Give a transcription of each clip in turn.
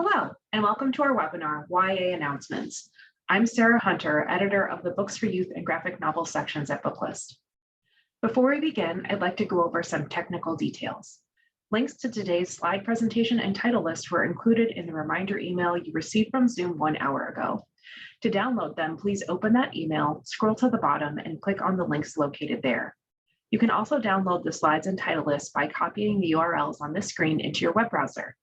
Hello, and welcome to our webinar, YA Announcements. I'm Sarah Hunter, editor of the Books for Youth and Graphic Novel sections at Booklist. Before we begin, I'd like to go over some technical details. Links to today's slide presentation and title list were included in the reminder email you received from Zoom 1 hour ago. To download them, please open that email, scroll to the bottom, and click on the links located there. You can also download the slides and title list by copying the URLs on this screen into your web browser.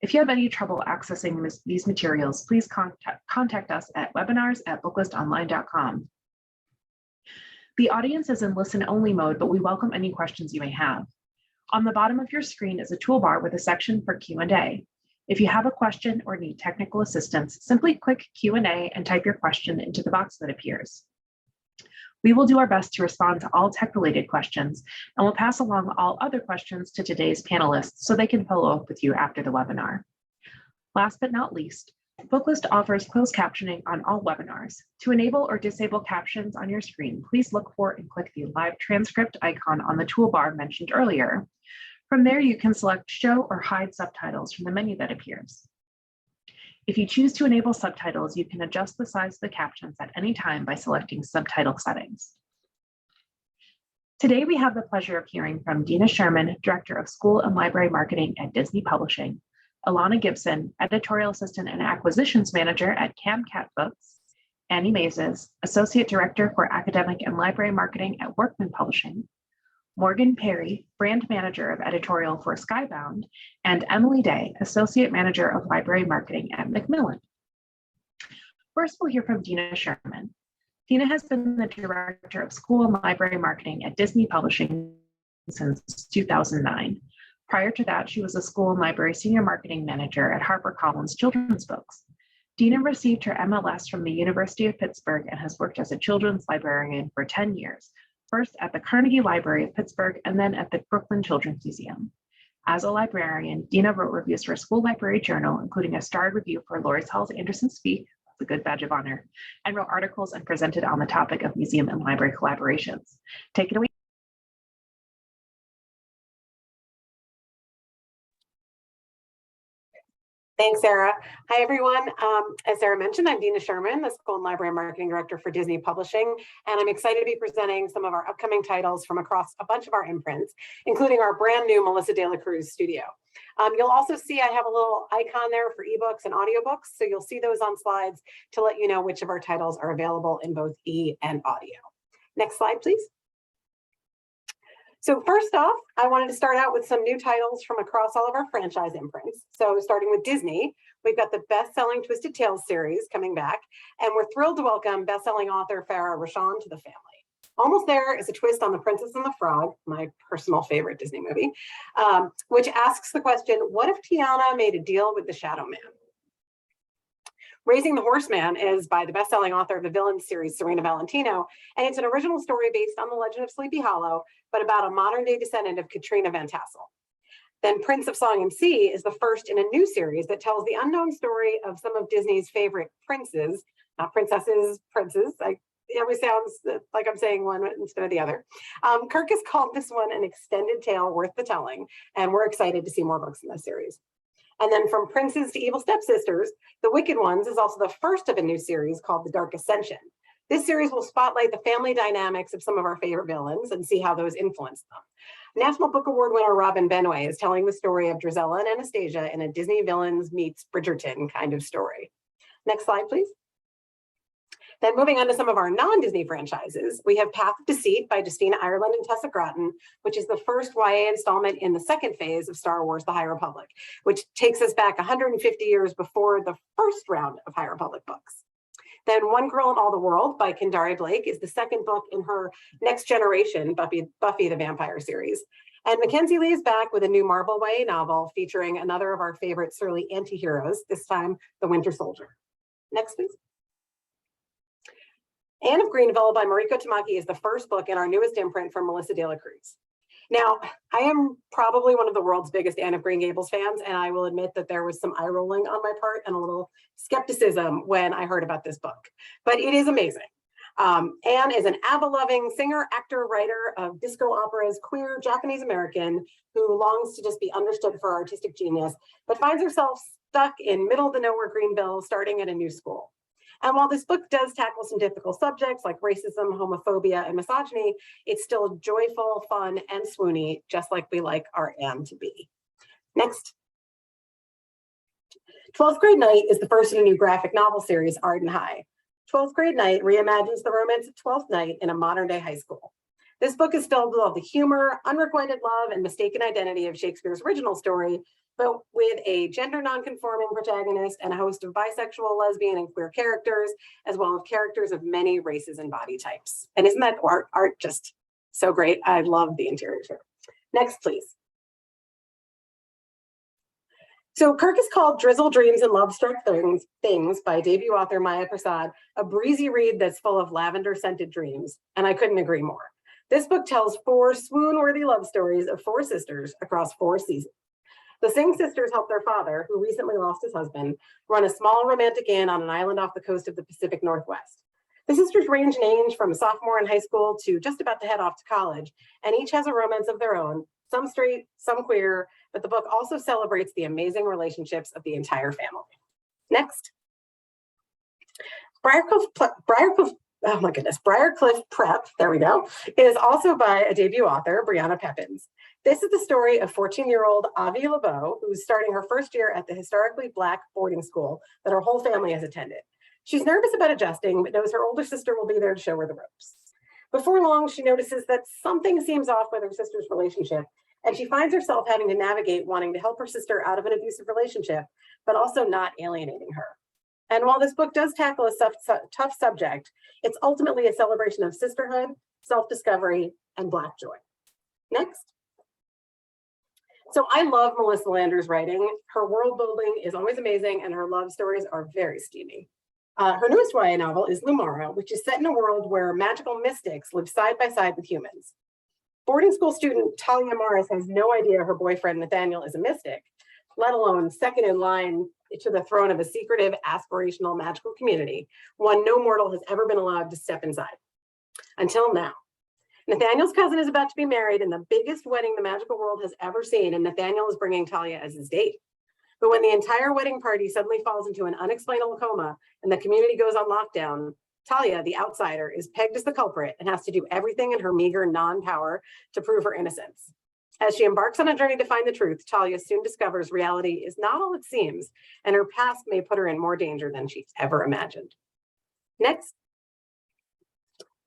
If you have any trouble accessing these materials, please contact us at webinars@booklistonline.com. The audience is in listen-only mode, but we welcome any questions you may have. On the bottom of your screen is a toolbar with a section for Q&A. If you have a question or need technical assistance, simply click Q&A and type your question into the box that appears. We will do our best to respond to all tech-related questions, and we'll pass along all other questions to today's panelists so they can follow up with you after the webinar. Last but not least, Booklist offers closed captioning on all webinars. To enable or disable captions on your screen, please look for and click the live transcript icon on the toolbar mentioned earlier. From there, you can select Show or Hide Subtitles from the menu that appears. If you choose to enable subtitles, you can adjust the size of the captions at any time by selecting Subtitle Settings. Today, we have the pleasure of hearing from Dina Sherman, Director of School and Library Marketing at Disney Publishing, Alana Gibson, Editorial Assistant and Acquisitions Manager at CamCat Books, Annie Mazes, Associate Director for Academic and Library Marketing at Workman Publishing, Morgan Perry, Brand Manager of Editorial for Skybound, and Emily Day, Associate Manager of Library Marketing at Macmillan. First, we'll hear from Dina Sherman. Dina has been the Director of School and Library Marketing at Disney Publishing since 2009. Prior to that, she was a School and Library Senior Marketing Manager at HarperCollins Children's Books. Dina received her MLS from the University of Pittsburgh and has worked as a children's librarian for 10 years. First at the Carnegie Library of Pittsburgh and then at the Brooklyn Children's Museum. As a librarian, Dina wrote reviews for School Library Journal, including a starred review for Loris Hall's Anderson Speak, a good badge of honor, and wrote articles and presented on the topic of museum and library collaborations. Take it away. Thanks, Sarah. Hi, everyone. As Sarah mentioned, I'm Dina Sherman, the School and Library Marketing Director for Disney Publishing, and I'm excited to be presenting some of our upcoming titles from across a bunch of our imprints, including our brand new Melissa De La Cruz studio. You'll also see I have a little icon there for ebooks and audiobooks, so you'll see those on slides to let you know which of our titles are available in both e and audio. Next slide, please. So first off, I wanted to start out with some new titles from across all of our franchise imprints. So starting with Disney, we've got the best-selling Twisted Tales series coming back, and we're thrilled to welcome best-selling author Farah Rashan to the family. Almost There is a twist on The Princess and the Frog, my personal favorite Disney movie, which asks the question, what if Tiana made a deal with the Shadow Man? Raising the Horseman is by the best-selling author of the Villains series, Serena Valentino, and it's an original story based on the legend of Sleepy Hollow, but about a modern-day descendant of Katrina Van Tassel. Then Prince of Song and Sea is the first in a new series that tells the unknown story of some of Disney's favorite princes, not princesses, princes. It always sounds like I'm saying one instead of the other. Kirk has called this one an extended tale worth the telling, and we're excited to see more books in this series. And then from Princes to Evil Stepsisters, The Wicked Ones is also the first of a new series called The Dark Ascension. This series will spotlight the family dynamics of some of our favorite villains and see how those influence them. National Book Award winner Robin Benway is telling the story of Drizella and Anastasia in a Disney villains meets Bridgerton kind of story. Next slide, please. Then moving on to some of our non-Disney franchises, we have Path of Deceit by Justina Ireland and Tessa Gratton, which is the first YA installment in the second phase of Star Wars: The High Republic, which takes us back 150 years before the first round of High Republic books. Then One Girl in All the World by Kendari Blake is the second book in her Next Generation Buffy the Vampire series. And Mackenzie Lee is back with a new Marvel YA novel featuring another of our favorite surly anti-heroes, this time the Winter Soldier. Next, please. Anne of Greenville by Mariko Tamaki is the first book in our newest imprint from Melissa De La Cruz. Now, I am probably one of the world's biggest Anne of Green Gables fans, and I will admit that there was some eye rolling on my part and a little skepticism when I heard about this book, but it is amazing. Anne is an ABBA-loving singer, actor, writer of disco operas, queer Japanese American who longs to just be understood for her artistic genius, but finds herself stuck in middle of the nowhere Greenville, starting at a new school. And while this book does tackle some difficult subjects like racism, homophobia, and misogyny, it's still joyful, fun, and swoony, just like we like our Anne to be. Next. 12th Grade Night is the first in a new graphic novel series, Arden High. 12th Grade Night reimagines the romance of 12th Night in a modern-day high school. This book is filled with all the humor, unrequited love, and mistaken identity of Shakespeare's original story, but with a gender non-conforming protagonist and a host of bisexual, lesbian, and queer characters, as well as characters of many races and body types. And isn't that art just so great? I love the interiors here. Next, please. So Kirk is called Drizzle Dreams and Love-Struck Things by debut author Maya Prasad, a breezy read that's full of lavender-scented dreams, and I couldn't agree more. This book tells 4 swoon-worthy love stories of 4 sisters across 4 seasons. The Singh sisters help their father, who recently lost his husband, run a small romantic inn on an island off the coast of the Pacific Northwest. The sisters range in age from a sophomore in high school to just about to head off to college, and each has a romance of their own, some straight, some queer, but the book also celebrates the amazing relationships of the entire family. Next. Briarcliff Prep, there we go, is also by a debut author, Brianna Pepins. This is the story of 14-year-old Avi LeBeau, who's starting her first year at the historically Black boarding school that her whole family has attended. She's nervous about adjusting, but knows her older sister will be there to show her the ropes. Before long, she notices that something seems off with her sister's relationship, and she finds herself having to navigate wanting to help her sister out of an abusive relationship, but also not alienating her. And while this book does tackle a tough subject, it's ultimately a celebration of sisterhood, self-discovery, and Black joy. Next. So I love Melissa Lander's writing. Her world building is always amazing, and her love stories are very steamy. Her newest YA novel is Lumara, which is set in a world where magical mystics live side by side with humans. Boarding school student Talia Morris has no idea her boyfriend Nathaniel is a mystic, let alone second in line to the throne of a secretive, aspirational, magical community, one no mortal has ever been allowed to step inside. Until now. Nathaniel's cousin is about to be married in the biggest wedding the magical world has ever seen, and Nathaniel is bringing Talia as his date. But when the entire wedding party suddenly falls into an unexplainable coma and the community goes on lockdown, Talia, the outsider, is pegged as the culprit and has to do everything in her meager non-power to prove her innocence. As she embarks on a journey to find the truth, Talia soon discovers reality is not all it seems, and her past may put her in more danger than she's ever imagined. Next.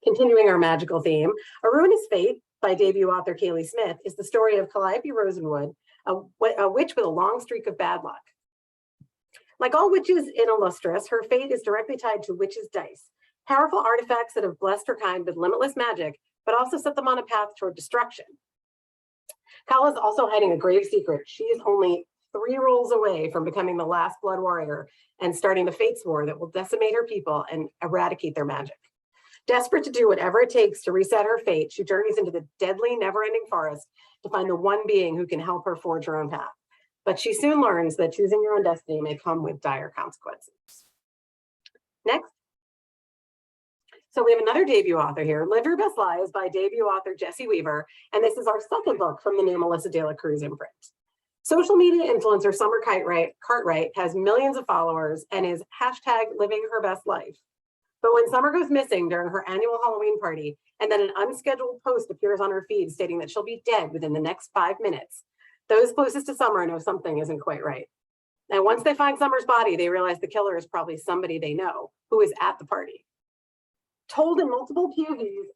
Continuing our magical theme, A Ruinous Fate by debut author Kaylee Smith is the story of Calliope Rosenwood, a witch with a long streak of bad luck. Like all witches in Illustris, her fate is directly tied to witches' dice, powerful artifacts that have blessed her kind with limitless magic, but also set them on a path toward destruction. Kala is also hiding a grave secret. She is only 3 rolls away from becoming the last blood warrior and starting the Fates War that will decimate her people and eradicate their magic. Desperate to do whatever it takes to reset her fate, she journeys into the deadly, never-ending forest to find the one being who can help her forge her own path. But she soon learns that choosing your own destiny may come with dire consequences. Next. So we have another debut author here. Live Your Best Lives by debut author Jessie Weaver, and this is our second book from the new Melissa De La Cruz imprint. Social media influencer Summer Cartwright has millions of followers and is #living her best life. But when Summer goes missing during her annual Halloween party, and then an unscheduled post appears on her feed stating that she'll be dead within the next 5 minutes, those closest to Summer know something isn't quite right. And once they find Summer's body, they realize the killer is probably somebody they know who is at the party. Told in multiple POVs,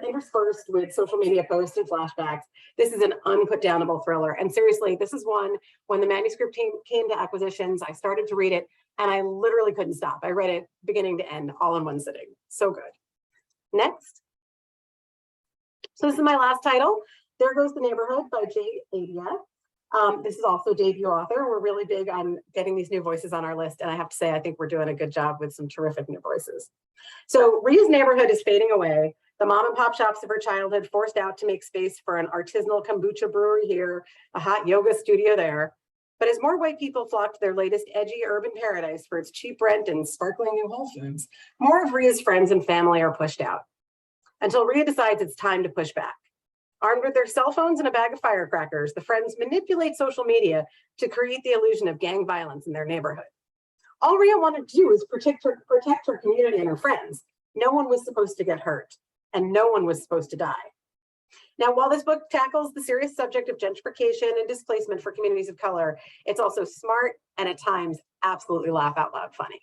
interspersed with social media posts and flashbacks, this is an unputdownable thriller. And seriously, this is one, when the manuscript came to acquisitions, I started to read it, and I literally couldn't stop. I read it beginning to end, all in one sitting. So good. Next. So this is my last title, There Goes the Neighborhood by Jay Adia. This is also debut author. We're really big on getting these new voices on our list, and I have to say, I think we're doing a good job with some terrific new voices. So Rhea's neighborhood is fading away. The mom and pop shops of her childhood forced out to make space for an artisanal kombucha brewery here, a hot yoga studio there. But as more white people flock to their latest edgy urban paradise for its cheap rent and sparkling new Whole Foods, more of Rhea's friends and family are pushed out. Until Rhea decides it's time to push back. Armed with their cell phones and a bag of firecrackers, the friends manipulate social media to create the illusion of gang violence in their neighborhood. All Ria wanted to do was protect her community and her friends. No one was supposed to get hurt, and no one was supposed to die. Now, while this book tackles the serious subject of gentrification and displacement for communities of color, it's also smart and at times absolutely laugh out loud funny.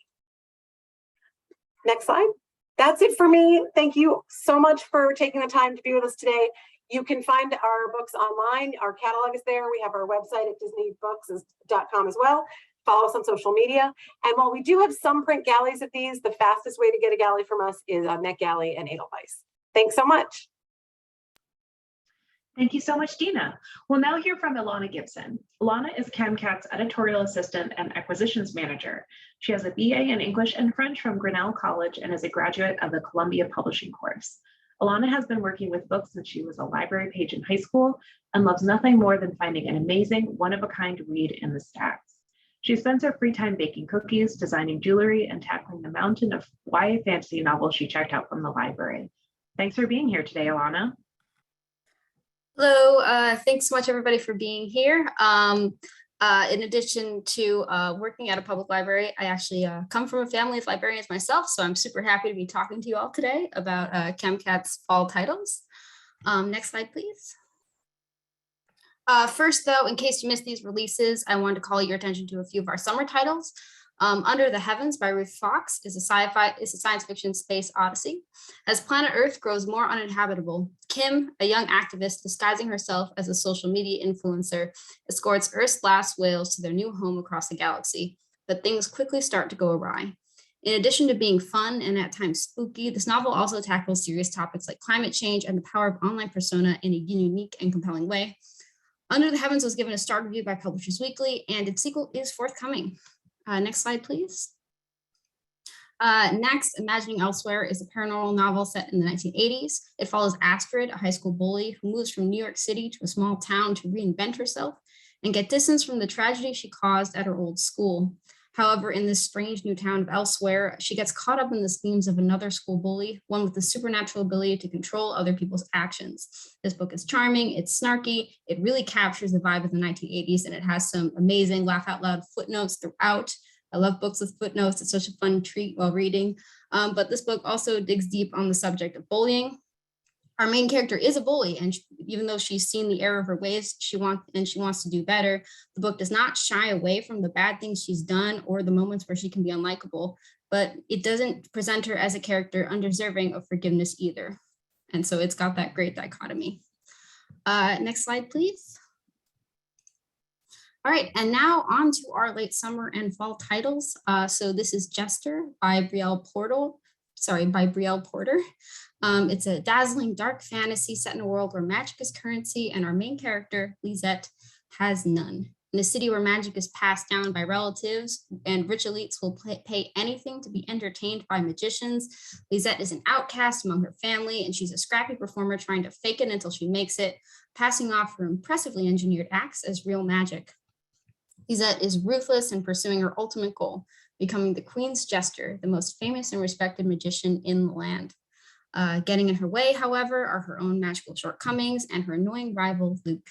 Next slide. That's it for me. Thank you so much for taking the time to be with us today. You can find our books online. Our catalog is there. We have our website at disneybooks.com as well. Follow us on social media. And while we do have some print galleys of these, the fastest way to get a galley from us is NetGalley and Edelweiss. Thanks so much. Thank you so much, Dina. We'll now hear from Ilana Gibson. Ilana is CamCat's editorial assistant and acquisitions manager. She has a BA in English and French from Grinnell College and is a graduate of the Columbia Publishing course. Ilana has been working with books since she was a library page in high school and loves nothing more than finding an amazing, one-of-a-kind read in the stacks. She spends her free time baking cookies, designing jewelry, and tackling the mountain of YA fantasy novels she checked out from the library. Thanks for being here today, Ilana. Hello, thanks so much everybody for being here. In addition to working at a public library, I actually come from a family of librarians myself, so I'm super happy to be talking to you all today about CamCat's fall titles. Next slide, please. First, though, in case you missed these releases, I wanted to call your attention to a few of our summer titles. Under the Heavens by Ruth Fox is a science fiction space odyssey. As planet Earth grows more uninhabitable, Kim, a young activist disguising herself as a social media influencer, escorts Earth's last whales to their new home across the galaxy, but things quickly start to go awry. In addition to being fun and at times spooky, this novel also tackles serious topics like climate change and the power of online persona in a unique and compelling way. Under the Heavens was given a star review by Publishers Weekly, and its sequel is forthcoming. Next slide, please. Next, Imagining Elsewhere is a paranormal novel set in the 1980s. It follows Astrid, a high school bully who moves from New York City to a small town to reinvent herself and get distance from the tragedy she caused at her old school. However, in this strange new town of Elsewhere, she gets caught up in the schemes of another school bully, one with the supernatural ability to control other people's actions. This book is charming, it's snarky, it really captures the vibe of the 1980s, and it has some amazing laugh out loud footnotes throughout. I love books with footnotes, it's such a fun treat while reading. But this book also digs deep on the subject of bullying. Our main character is a bully, and even though she's seen the error of her ways, she wants to do better. The book does not shy away from the bad things she's done or the moments where she can be unlikable, but it doesn't present her as a character undeserving of forgiveness either. And so it's got that great dichotomy. Next slide, please. All right, and now on to our late summer and fall titles. So this is Jester by Brielle Porter. It's a dazzling dark fantasy set in a world where magic is currency and our main character, Lisette, has none. In a city where magic is passed down by relatives and rich elites will pay anything to be entertained by magicians, Lisette is an outcast among her family, and she's a scrappy performer trying to fake it until she makes it, passing off her impressively engineered acts as real magic. Lisette is ruthless in pursuing her ultimate goal, becoming the Queen's Jester, the most famous and respected magician in the land. Getting in her way, however, are her own magical shortcomings and her annoying rival, Luke.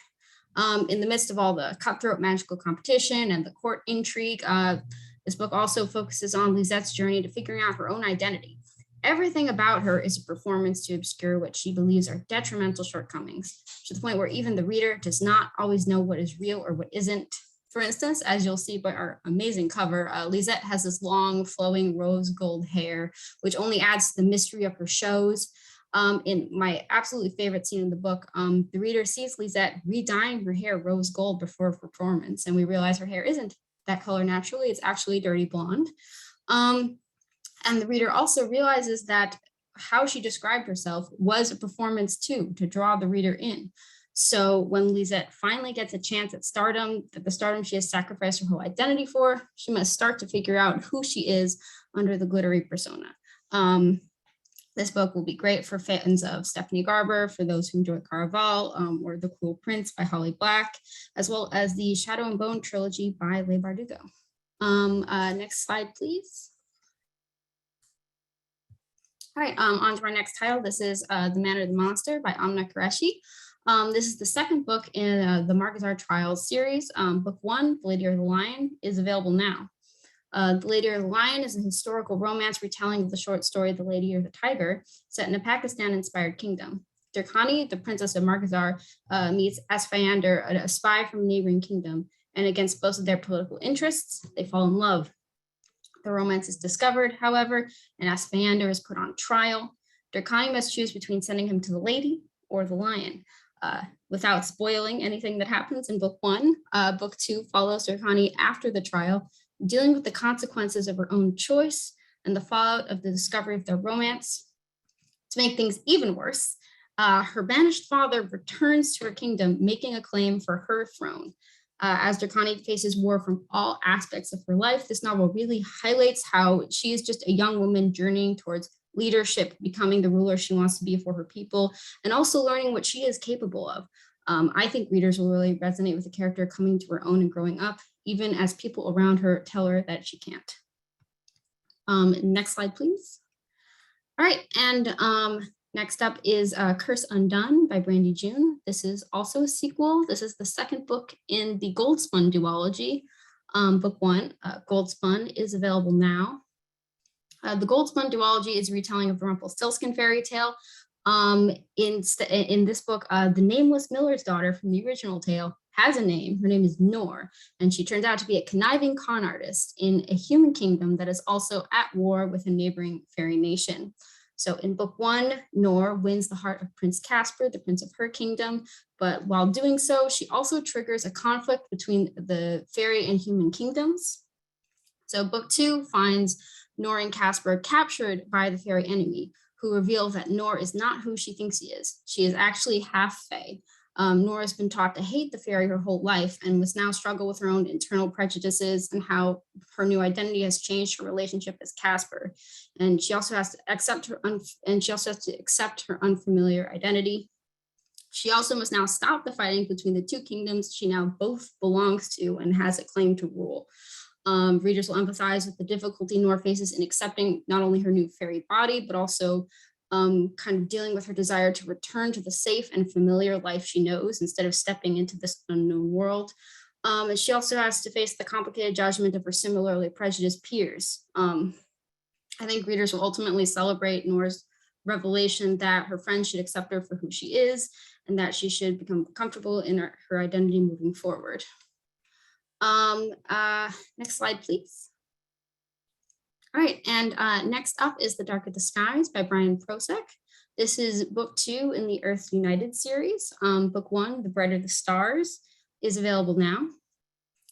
In the midst of all the cutthroat magical competition and the court intrigue, this book also focuses on Lisette's journey to figuring out her own identity. Everything about her is a performance to obscure what she believes are detrimental shortcomings, to the point where even the reader does not always know what is real or what isn't. For instance, as you'll see by our amazing cover, Lisette has this long flowing rose gold hair, which only adds to the mystery of her shows. In my absolutely favorite scene in the book, the reader sees Lisette re-dyeing her hair rose gold before a performance, and we realize her hair isn't that color naturally, it's actually dirty blonde. And the reader also realizes that how she described herself was a performance too, to draw the reader in. So when Lisette finally gets a chance at stardom, the stardom she has sacrificed her whole identity for, she must start to figure out who she is under the glittery persona. This book will be great for fans of Stephanie Garber, for those who enjoy Caraval, or The Cruel Prince by Holly Black, as well as the Shadow and Bone trilogy by Leigh Bardugo. Next slide, please. All right, on to our next title. This is The Man or the Monster by Amna Qureshi. This is the second book in the Marquezar Trials series. Book 1, The Lady or the Lion, is available now. The Lady or the Lion is a historical romance retelling of the short story The Lady or the Tiger, set in a Pakistan-inspired kingdom. Durkhani, the princess of Marquezar, meets Asfayander, a spy from a neighboring kingdom, and against both of their political interests, they fall in love. The romance is discovered, however, and Asfayander is put on trial. Durkhani must choose between sending him to the lady or the lion. Without spoiling anything that happens in book 1, book 2 follows Durkhani after the trial, dealing with the consequences of her own choice and the fallout of the discovery of their romance. To make things even worse, her banished father returns to her kingdom, making a claim for her throne. As Durkhani faces war from all aspects of her life, this novel really highlights how she is just a young woman journeying towards leadership, becoming the ruler she wants to be for her people, and also learning what she is capable of. I think readers will really resonate with the character coming to her own and growing up, even as people around her tell her that she can't. Next slide, please. All right, and next up is Curse Undone by Brandy June. This is also a sequel. This is the second book in the Goldspun duology. Book 1, Goldspun, is available now. The Goldspun duology is a retelling of the Rumpelstiltskin fairy tale. In this book, the nameless miller's daughter from the original tale has a name. Her name is Nor, and she turns out to be a conniving con artist in a human kingdom that is also at war with a neighboring fairy nation. So in book 1, Nor wins the heart of Prince Caspar, the prince of her kingdom, but while doing so, she also triggers a conflict between the fairy and human kingdoms. So book 2 finds Nor and Caspar captured by the fairy enemy, who reveals that Nor is not who she thinks he is. She is actually half fae. Nor has been taught to hate the fairy her whole life and must now struggle with her own internal prejudices and how her new identity has changed her relationship as Caspar. And she also has to accept her unfamiliar identity. She also must now stop the fighting between the two kingdoms she now both belongs to and has a claim to rule. Readers will empathize with the difficulty Nor faces in accepting not only her new fairy body, but also kind of dealing with her desire to return to the safe and familiar life she knows instead of stepping into this unknown world. And she also has to face the complicated judgment of her similarly prejudiced peers. I think readers will ultimately celebrate Nor's revelation that her friends should accept her for who she is and that she should become comfortable in her identity moving forward. Next slide, please. All right, and next up is The Dark of the Skies by Brian Prosek. This is book 2 in the Earth United series. Book 1, The Brighter the Stars, is available now.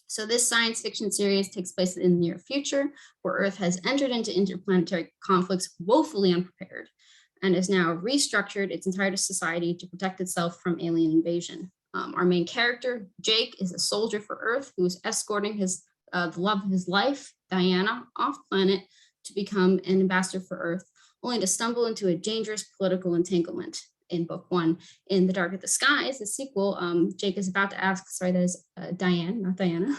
So this science fiction series takes place in the near future, where Earth has entered into interplanetary conflicts woefully unprepared and has now restructured its entire society to protect itself from alien invasion. Our main character, Jake, is a soldier for Earth who is escorting the love of his life, Diana, off planet to become an ambassador for Earth, only to stumble into a dangerous political entanglement. In book 1, in The Dark of the Skies, the sequel, Jake is about to ask, sorry, that is Diane, not Diana.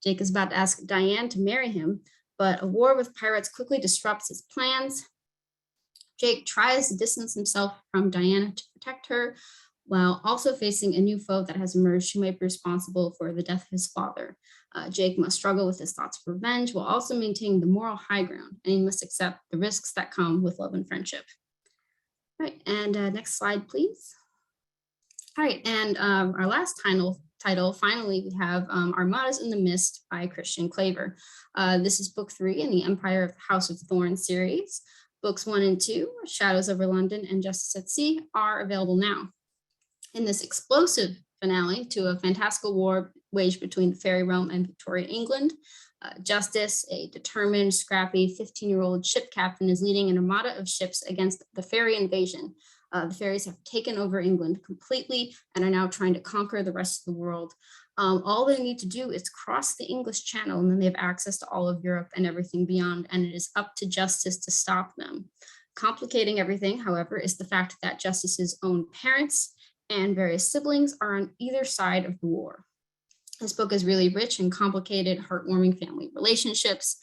Jake is about to ask Diane to marry him, but a war with pirates quickly disrupts his plans. Jake tries to distance himself from Diana to protect her, while also facing a new foe that has emerged who might be responsible for the death of his father. Jake must struggle with his thoughts of revenge while also maintaining the moral high ground, and he must accept the risks that come with love and friendship. All right, and next slide, please. All right, and our last title, finally, we have Armadas in the Mist by Christian Claver. This is book 3 in the Empire of the House of Thorns series. Books 1 and 2, Shadows over London and Justice at Sea, are available now. In this explosive finale to a fantastical war waged between the fairy realm and Victorian England, Justice, a determined, scrappy 15-year-old ship captain, is leading an armada of ships against the fairy invasion. The fairies have taken over England completely and are now trying to conquer the rest of the world. All they need to do is cross the English Channel, and then they have access to all of Europe and everything beyond, and it is up to Justice to stop them. Complicating everything, however, is the fact that Justice's own parents and various siblings are on either side of the war. This book is really rich and complicated, heartwarming family relationships,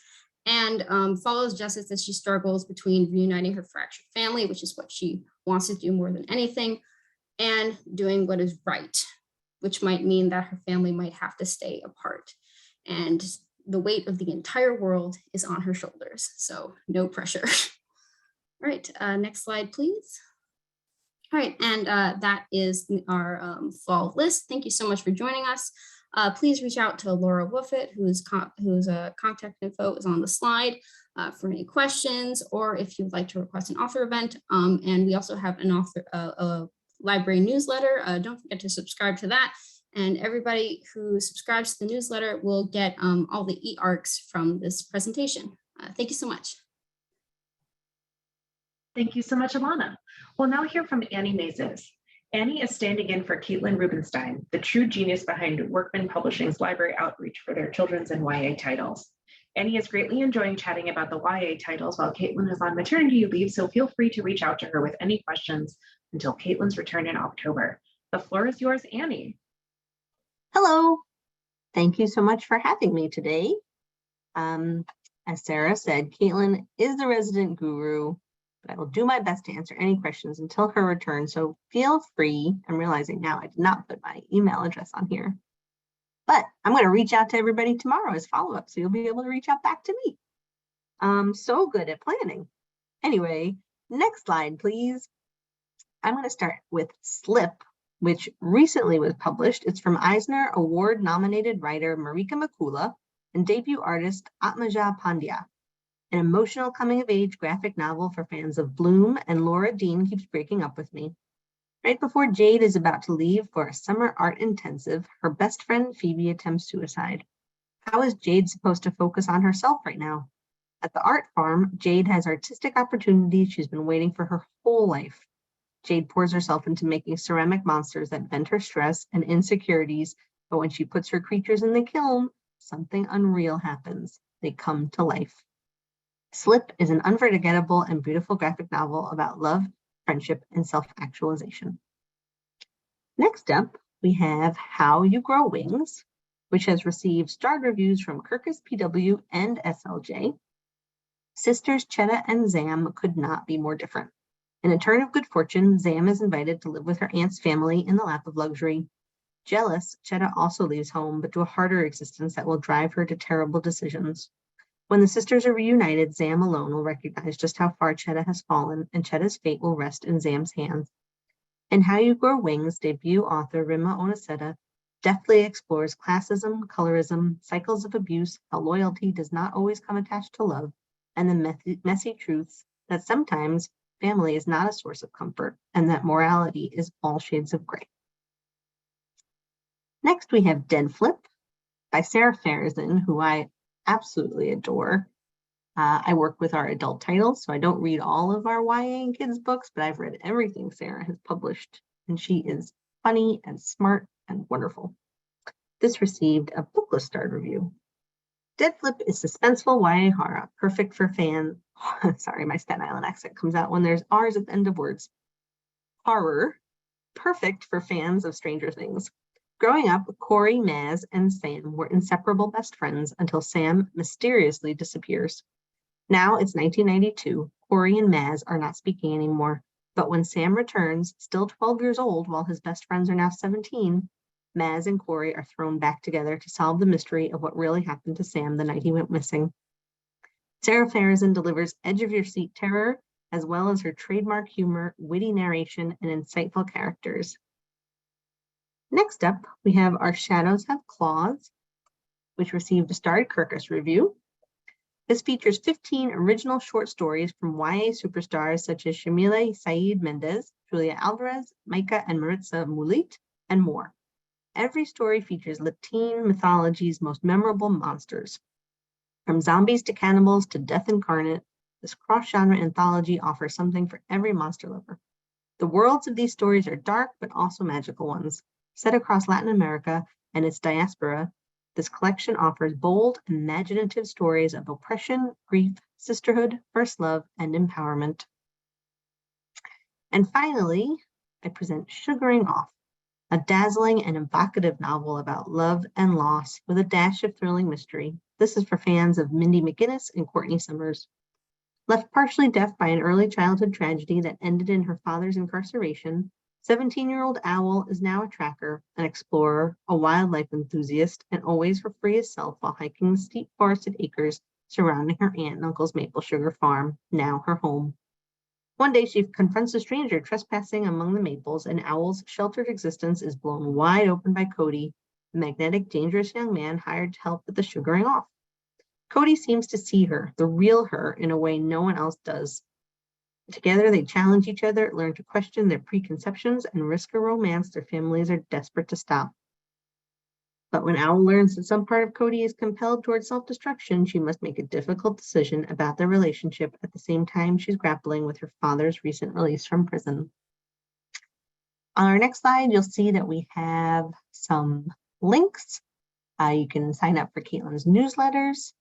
and follows Justice as she struggles between reuniting her fractured family, which is what she wants to do more than anything, and doing what is right, which might mean that her family might have to stay apart. And the weight of the entire world is on her shoulders, so no pressure. All right, next slide, please. All right, and that is our fall list. Thank you so much for joining us. Please reach out to Laura Woofit, whose contact info is on the slide, for any questions, or if you'd like to request an author event. And we also have an a library newsletter. Don't forget to subscribe to that. And everybody who subscribes to the newsletter will get all the e-arcs from this presentation. Thank you so much. Thank you so much, Alana. We'll now hear from Annie Mazes. Annie is standing in for Caitlin Rubenstein, the true genius behind Workman Publishing's library outreach for their children's and YA titles. Annie is greatly enjoying chatting about the YA titles while Caitlin is on maternity leave, so feel free to reach out to her with any questions until Caitlin's return in October. The floor is yours, Annie. Hello. Thank you so much for having me today. As Sarah said, Caitlin is the resident guru, but I will do my best to answer any questions until her return. So feel free. I'm realizing now I did not put my email address on here, but I'm going to reach out to everybody tomorrow as follow-up, so you'll be able to reach out back to me. I'm so good at planning. Anyway, next slide, please. I'm going to start with Slip, which recently was published. It's from Eisner Award-nominated writer Marika Makula and debut artist Atmaja Pandya, an emotional coming-of-age graphic novel for fans of Bloom and Laura Dean Keeps Breaking Up With Me. Right before Jade is about to leave for a summer art intensive, her best friend Phoebe attempts suicide. How is Jade supposed to focus on herself right now? At the art farm, Jade has artistic opportunities she's been waiting for her whole life. Jade pours herself into making ceramic monsters that vent her stress and insecurities, but when she puts her creatures in the kiln, something unreal happens. They come to life. Slip is an unforgettable and beautiful graphic novel about love, friendship, and self-actualization. Next up, we have How You Grow Wings, which has received starred reviews from Kirkus PW and SLJ. Sisters Chetta and Zam could not be more different. In a turn of good fortune, Zam is invited to live with her aunt's family in the lap of luxury. Jealous, Chetta also leaves home, but to a harder existence that will drive her to terrible decisions. When the sisters are reunited, Zam alone will recognize just how far Chetta has fallen, and Chetta's fate will rest in Zam's hands. In How You Grow Wings, debut author Rima Onaseta deftly explores classism, colorism, cycles of abuse, how loyalty does not always come attached to love, and the messy truths that sometimes family is not a source of comfort, and that morality is all shades of gray. Next, we have Dead Flip by Sarah Farazin, who I absolutely adore. I work with our adult titles, so I don't read all of our YA and kids books, but I've read everything Sarah has published, and she is funny and smart and wonderful. This received a Booklist starred review. Dead Flip is suspenseful YA horror, perfect for fans. Sorry, my Staten Island accent comes out when there's R's at the end of words. Horror, perfect for fans of Stranger Things. Growing up, Corey, Maz, and Sam were inseparable best friends until Sam mysteriously disappears. Now it's 1992. Corey and Maz are not speaking anymore, but when Sam returns, still 12 years old while his best friends are now 17, Maz and Corey are thrown back together to solve the mystery of what really happened to Sam the night he went missing. Sarah Farazin delivers edge-of-your-seat terror, as well as her trademark humor, witty narration, and insightful characters. Next up, we have Our Shadows Have Claws, which received a starred Kirkus review. This features 15 original short stories from YA superstars such as Shamila Saeed Mendez, Julia Alvarez, Micah and Maritza Mulit, and more. Every story features Latin mythology's most memorable monsters. From zombies to cannibals to death incarnate, this cross-genre anthology offers something for every monster lover. The worlds of these stories are dark but also magical ones. Set across Latin America and its diaspora, this collection offers bold, imaginative stories of oppression, grief, sisterhood, first love, and empowerment. And finally, I present Sugaring Off, a dazzling and evocative novel about love and loss with a dash of thrilling mystery. This is for fans of Mindy McGinnis and Courtney Summers. Left partially deaf by an early childhood tragedy that ended in her father's incarceration, 17-year-old Owl is now a tracker, an explorer, a wildlife enthusiast, and always her freest self while hiking the steep forested acres surrounding her aunt and uncle's maple sugar farm, now her home. One day she confronts a stranger trespassing among the maples, and Owl's sheltered existence is blown wide open by Cody, the magnetic, dangerous young man hired to help with the sugaring off. Cody seems to see her, the real her, in a way no one else does. Together, they challenge each other, learn to question their preconceptions, and risk a romance their families are desperate to stop. But when Owl learns that some part of Cody is compelled towards self-destruction, she must make a difficult decision about their relationship at the same time she's grappling with her father's recent release from prison. On our next slide, you'll see that we have some links. You can sign up for Caitlin's newsletters.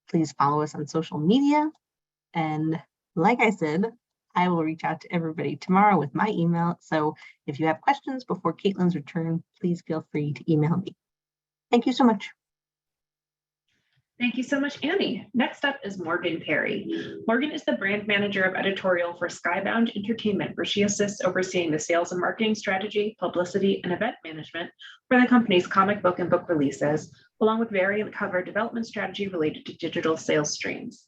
Please follow us on social media. And like I said, I will reach out to everybody tomorrow with my email. So if you have questions before Caitlin's return, please feel free to email me. Thank you so much. Thank you so much, Annie. Next up is Morgan Perry. Morgan is the brand manager of editorial for Skybound Entertainment, where she assists overseeing the sales and marketing strategy, publicity, and event management for the company's comic book and book releases, along with variant cover development strategy related to digital sales streams.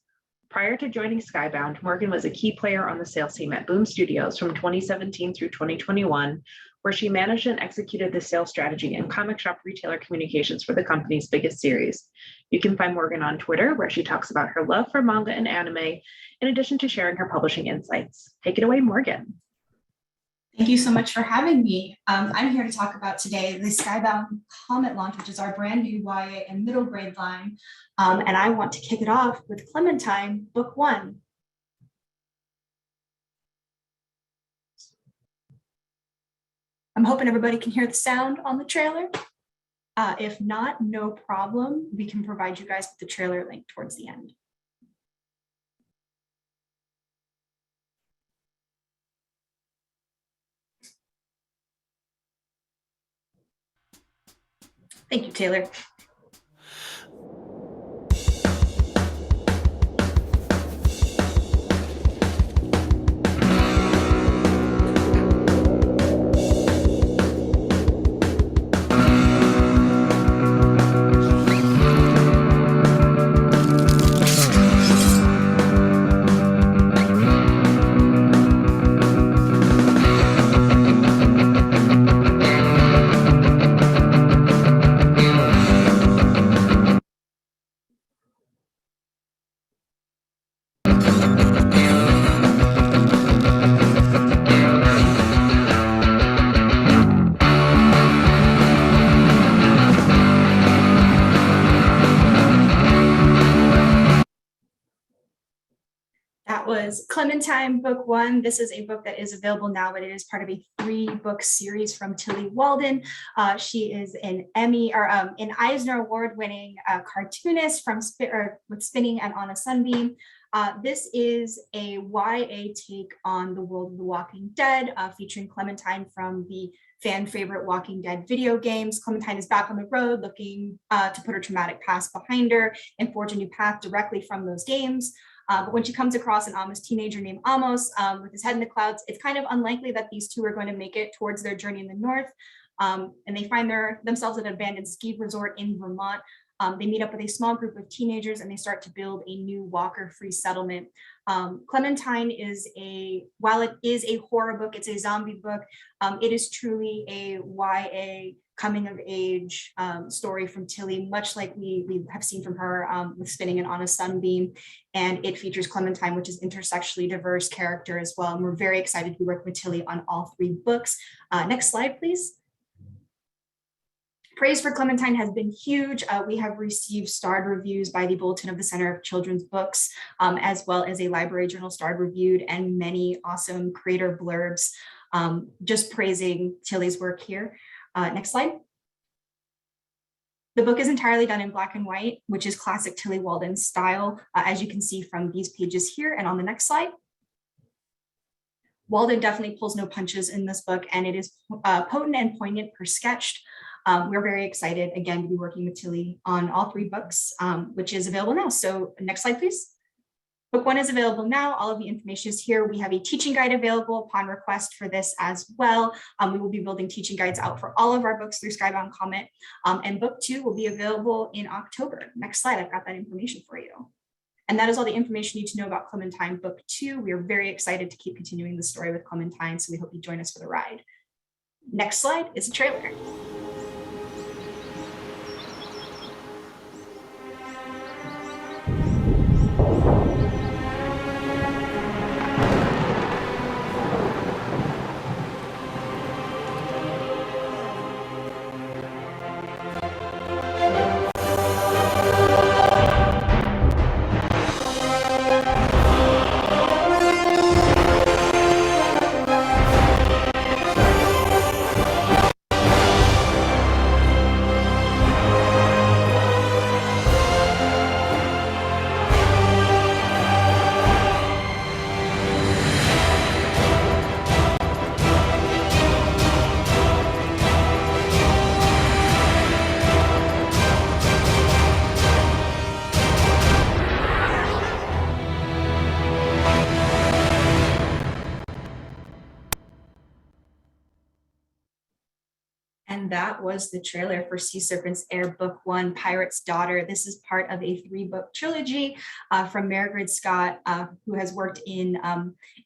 Prior to joining Skybound, Morgan was a key player on the sales team at Boom Studios from 2017 through 2021, where she managed and executed the sales strategy and comic shop retailer communications for the company's biggest series. You can find Morgan on Twitter, where she talks about her love for manga and anime, in addition to sharing her publishing insights. Take it away, Morgan. Thank you so much for having me. I'm here to talk about today the Skybound Comet launch, which is our brand new YA and middle grade line. And I want to kick it off with Clementine, Book 1. I'm hoping everybody can hear the sound on the trailer. If not, no problem. We can provide you guys with the trailer link towards the end. Thank you, Taylor. That was Clementine, Book 1. This is a book that is available now, but it is part of a 3-book series from Tilly Walden. She is an an Eisner Award-winning cartoonist with Spinning and On a Sunbeam. This is a YA take on the world of The Walking Dead, featuring Clementine from the fan favorite Walking Dead video games. Clementine is back on the road looking to put her traumatic past behind her and forge a new path directly from those games. But when she comes across an Amos teenager named Amos with his head in the clouds, it's kind of unlikely that these two are going to make it towards their journey in the north. And they find themselves at an abandoned ski resort in Vermont. They meet up with a small group of teenagers and they start to build a new walker-free settlement. Clementine while it is a horror book, it's a zombie book, it is truly a YA coming of age story from Tilly, much like we have seen from her with Spinning and On a Sunbeam. And it features Clementine, which is intersexually diverse character as well. And we're very excited to be working with Tilly on all 3 books. Next slide, please. Praise for Clementine has been huge. We have received starred reviews by the Bulletin of the Center of Children's Books, as well as a Library Journal starred reviewed, and many awesome creator blurbs just praising Tilly's work here. Next slide. The book is entirely done in black and white, which is classic Tilly Walden style, as you can see from these pages here. And on the next slide, Walden definitely pulls no punches in this book, and it is potent and poignant per sketched. We're very excited, again, to be working with Tilly on all 3 books, which is available now. So next slide, please. Book one is available now. All of the information is here. We have a teaching guide available upon request for this as well. We will be building teaching guides out for all of our books through Skybound Comment. And book two will be available in October. Next slide, I've got that information for you. And that is all the information you need to know about Clementine book two. We are very excited to keep continuing the story with Clementine, so we hope you join us for the ride. Next slide is a trailer. And that was the trailer for Sea Serpent's Heir Book One, Pirate's Daughter. This is part of a 3-book trilogy from Margaret Scott, who has worked in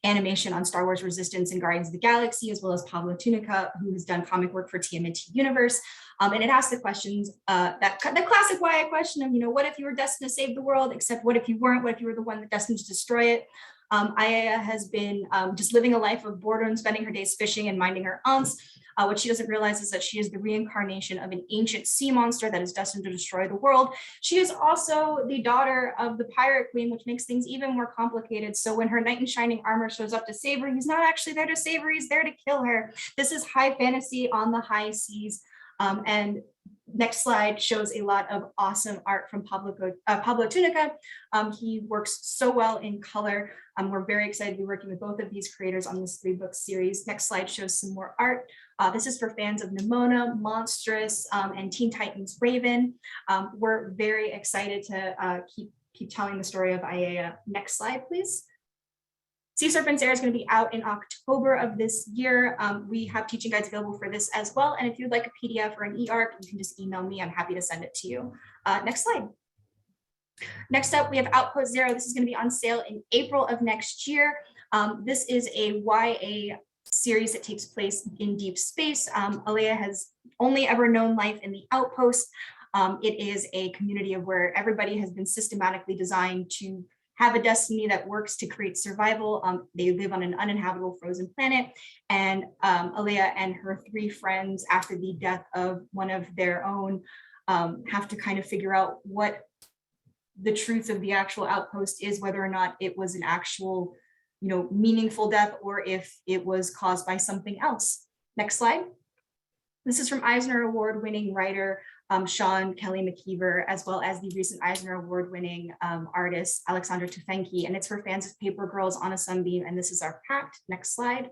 animation on Star Wars Resistance and Guardians of the Galaxy, as well as Pablo Tunica, who has done comic work for TMNT Universe. And it asks the questions, the classic YA question of, what if you were destined to save the world, except what if you weren't? What if you were the one that destined to destroy it? Aya has been just living a life of boredom, spending her days fishing and minding her aunts. What she doesn't realize is that she is the reincarnation of an ancient sea monster that is destined to destroy the world. She is also the daughter of the pirate queen, which makes things even more complicated. So when her knight in shining armor shows up to save her, he's not actually there to save her, he's there to kill her. This is high fantasy on the high seas. And next slide shows a lot of awesome art from Pablo Tunica. He works so well in color. We're very excited to be working with both of these creators on this 3-book series. Next slide shows some more art. This is for fans of Nimona, Monstrous, and Teen Titans Raven. We're very excited to keep telling the story of Aya. Next slide, please. Sea Serpent's Heir is going to be out in October of this year. We have teaching guides available for this as well. And if you'd like a PDF or an e-arc, you can just email me. I'm happy to send it to you. Next slide. Next up, we have Outpost Zero. This is going to be on sale in April of next year. This is a YA series that takes place in deep space. Alea has only ever known life in the Outpost. It is a community of where everybody has been systematically designed to have a destiny that works to create survival. They live on an uninhabitable frozen planet, and Alea and her 3 friends, after the death of one of their own, have to kind of figure out what the truth of the actual outpost is, whether or not it was an actual, meaningful death, or if it was caused by something else. Next slide. This is from Eisner Award-winning writer Sean Kelly McKeever, as well as the recent Eisner Award-winning artist Alexandra Tufenki, and it's for fans of Paper Girls on a Sunbeam, and this is our pact. Next slide.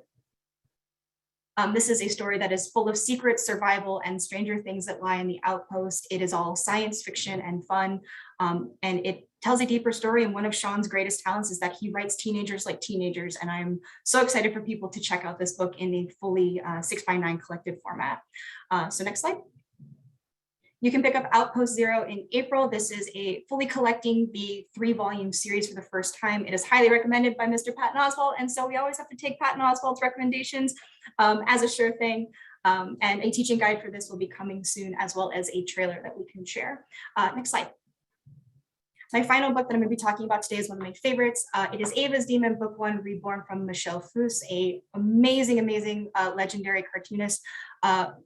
This is a story that is full of secrets, survival, and stranger things that lie in the outpost. It is all science fiction and fun, and it tells a deeper story. And one of Sean's greatest talents is that he writes teenagers like teenagers. And I'm so excited for people to check out this book in a fully 6x9 collected format. So next slide. You can pick up Outpost Zero in April. This is a fully collecting the 3-volume series for the first time. It is highly recommended by Mr. Patton Oswalt. And so we always have to take Patton Oswalt's recommendations as a sure thing. And a teaching guide for this will be coming soon, as well as a trailer that we can share. Next slide. My final book that I'm going to be talking about today is one of my favorites. It is Ava's Demon, Book One, Reborn, from Michelle Foose, a amazing legendary cartoonist.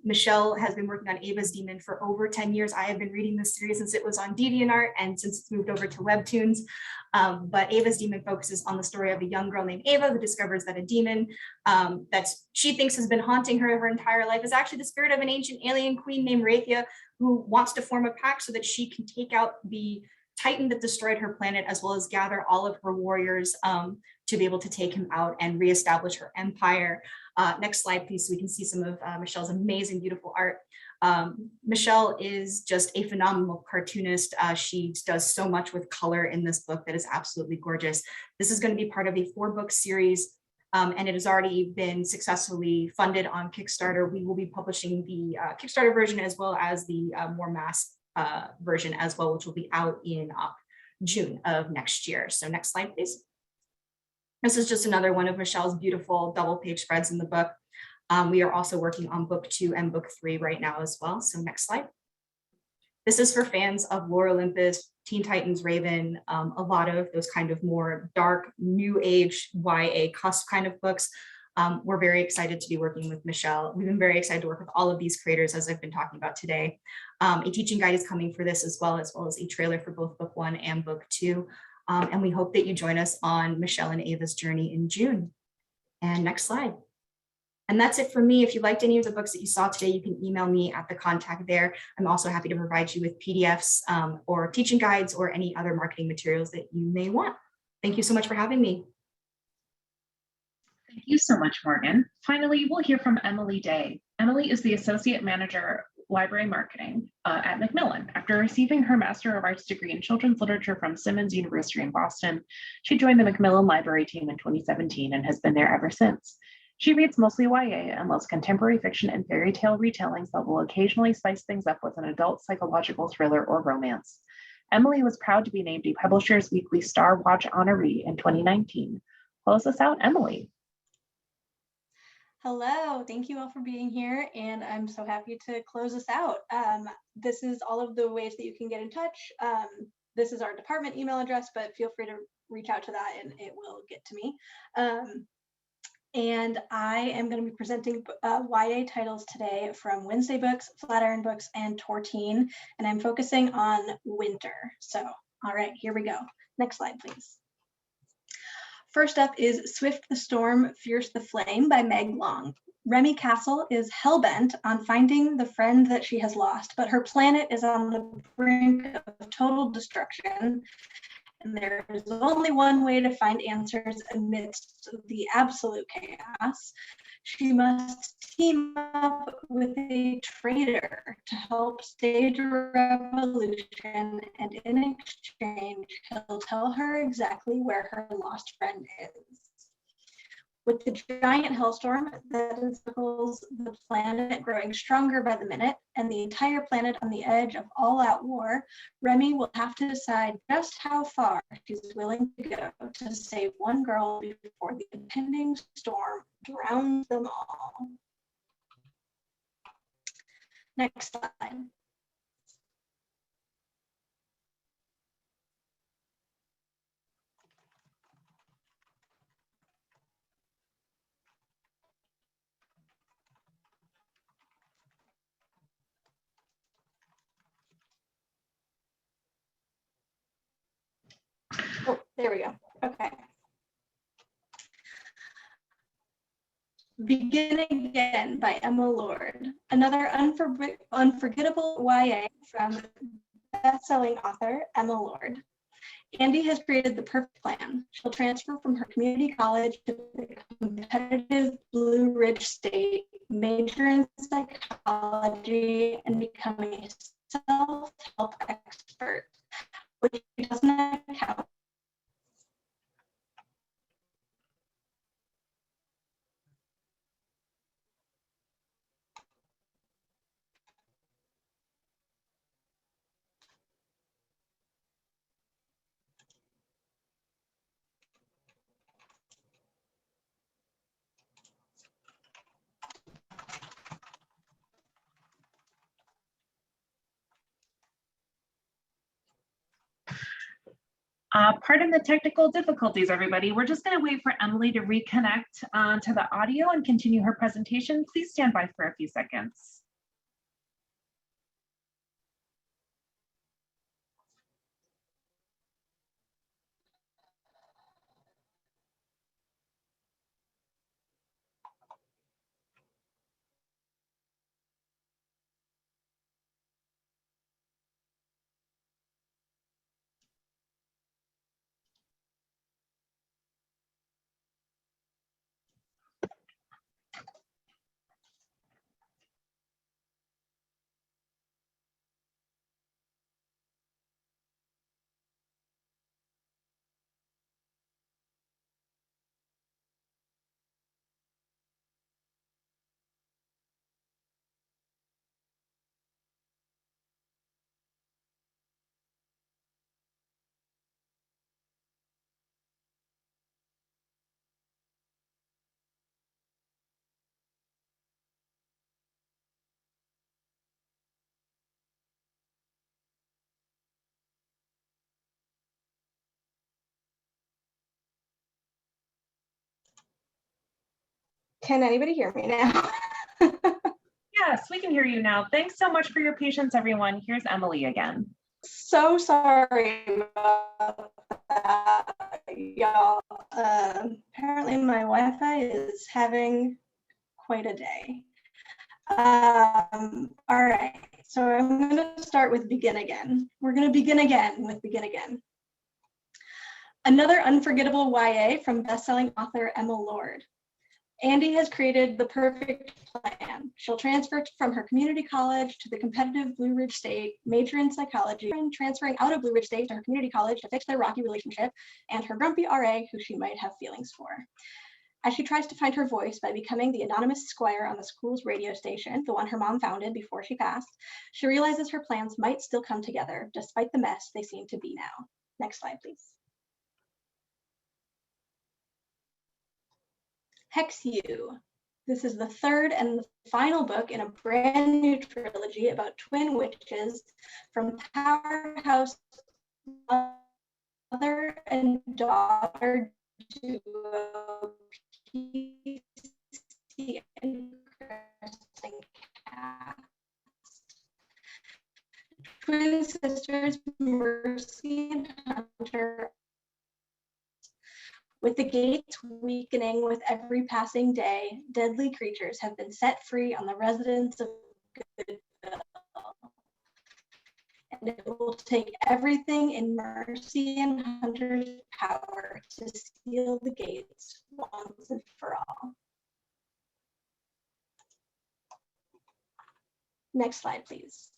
Michelle has been working on Ava's Demon for over 10 years. I have been reading this series since it was on DeviantArt and since it's moved over to Webtoons. But Ava's Demon focuses on the story of a young girl named Ava who discovers that a demon that she thinks has been haunting her entire life is actually the spirit of an ancient alien queen named Rathia, who wants to form a pact so that she can take out the Titan that destroyed her planet, as well as gather all of her warriors to be able to take him out and reestablish her empire. Next slide, please, so we can see some of Michelle's amazing, beautiful art. Michelle is just a phenomenal cartoonist. She does so much with color in this book that is absolutely gorgeous. This is going to be part of a 4-book series, and it has already been successfully funded on Kickstarter. We will be publishing the Kickstarter version as well as the more mass version as well, which will be out in June of next year. So next slide, please. This is just another one of Michelle's beautiful double-page spreads in the book. We are also working on book 2 and book 3 right now as well. So next slide. This is for fans of Lore Olympus, Teen Titans, Raven, a lot of those kind of more dark, new age, YA cusp kind of books. We're very excited to be working with Michelle. We've been very excited to work with all of these creators, as I've been talking about today. A teaching guide is coming for this as well as a trailer for both book 1 and book 2. And we hope that you join us on Michelle and Ava's journey in June. And next slide. And that's it for me. If you liked any of the books that you saw today, you can email me at the contact there. I'm also happy to provide you with PDFs or teaching guides or any other marketing materials that you may want. Thank you so much for having me. Thank you so much, Morgan. Finally, we'll hear from Emily Day. Emily is the Associate Manager, Library Marketing at Macmillan. After receiving her Master of Arts degree in Children's Literature from Simmons University in Boston, she joined the Macmillan Library team in 2017 and has been there ever since. She reads mostly YA and loves contemporary fiction and fairy tale retellings that will occasionally spice things up with an adult psychological thriller or romance. Emily was proud to be named a Publishers Weekly Star Watch honoree in 2019. Close us out, Emily. Hello, thank you all for being here, and I'm so happy to close us out. This is all of the ways that you can get in touch. This is our department email address, but feel free to reach out to that and it will get to me. And I am going to be presenting YA titles today from Wednesday Books, Flatiron Books, and Tortine, and I'm focusing on winter. So, all right, here we go. Next slide, please. First up is Swift the Storm, Fierce the Flame by Meg Long. Remy Castle is hellbent on finding the friend that she has lost, but her planet is on the brink of total destruction. And there is only one way to find answers amidst the absolute chaos. She must team up with a traitor to help stage a revolution, and in exchange, he'll tell her exactly where her lost friend is. With the giant hailstorm that encircles the planet growing stronger by the minute and the entire planet on the edge of all-out war, Remy will have to decide just how far she's willing to go to save one girl before the impending storm drowns them all. Next slide. Oh, there we go. Okay. Begin Again by Emma Lord, another unforgettable YA from best-selling author Emma Lord. Andy has created the perfect plan. She'll transfer from her community college to the competitive Blue Ridge State, major in psychology, and becoming a self-help expert, which doesn't account Pardon the technical difficulties, everybody. We're just going to wait for Emily to reconnect to the audio and continue her presentation. Please stand by for a few seconds. Can anybody hear me now? Yes, we can hear you now. Thanks so much for your patience, everyone. Here's Emily again. So sorry about that, y'all. Apparently my Wi-Fi is having quite a day. All right, so I'm going to start with begin again. We're going to begin again with begin again. Another unforgettable YA from bestselling author Emma Lord. Andy has created the perfect plan. She'll transfer from her community college to the competitive Blue Ridge State, major in psychology, and transferring out of Blue Ridge State to her community college to fix their rocky relationship and her grumpy RA, who she might have feelings for. As she tries to find her voice by becoming the anonymous squire on the school's radio station, the one her mom founded before she passed, she realizes her plans might still come together, despite the mess they seem to be now. Next slide, please. Hex You. This is the third and the final book in a brand new trilogy about twin witches from powerhouse mother and daughter duo PC and Kristen Cast. Twin sisters Mercy and Hunter. With the gates weakening with every passing day, deadly creatures have been set free on the residents of Goodville. And it will take everything in Mercy and Hunter's power to seal the gates once and for all. Next slide, please.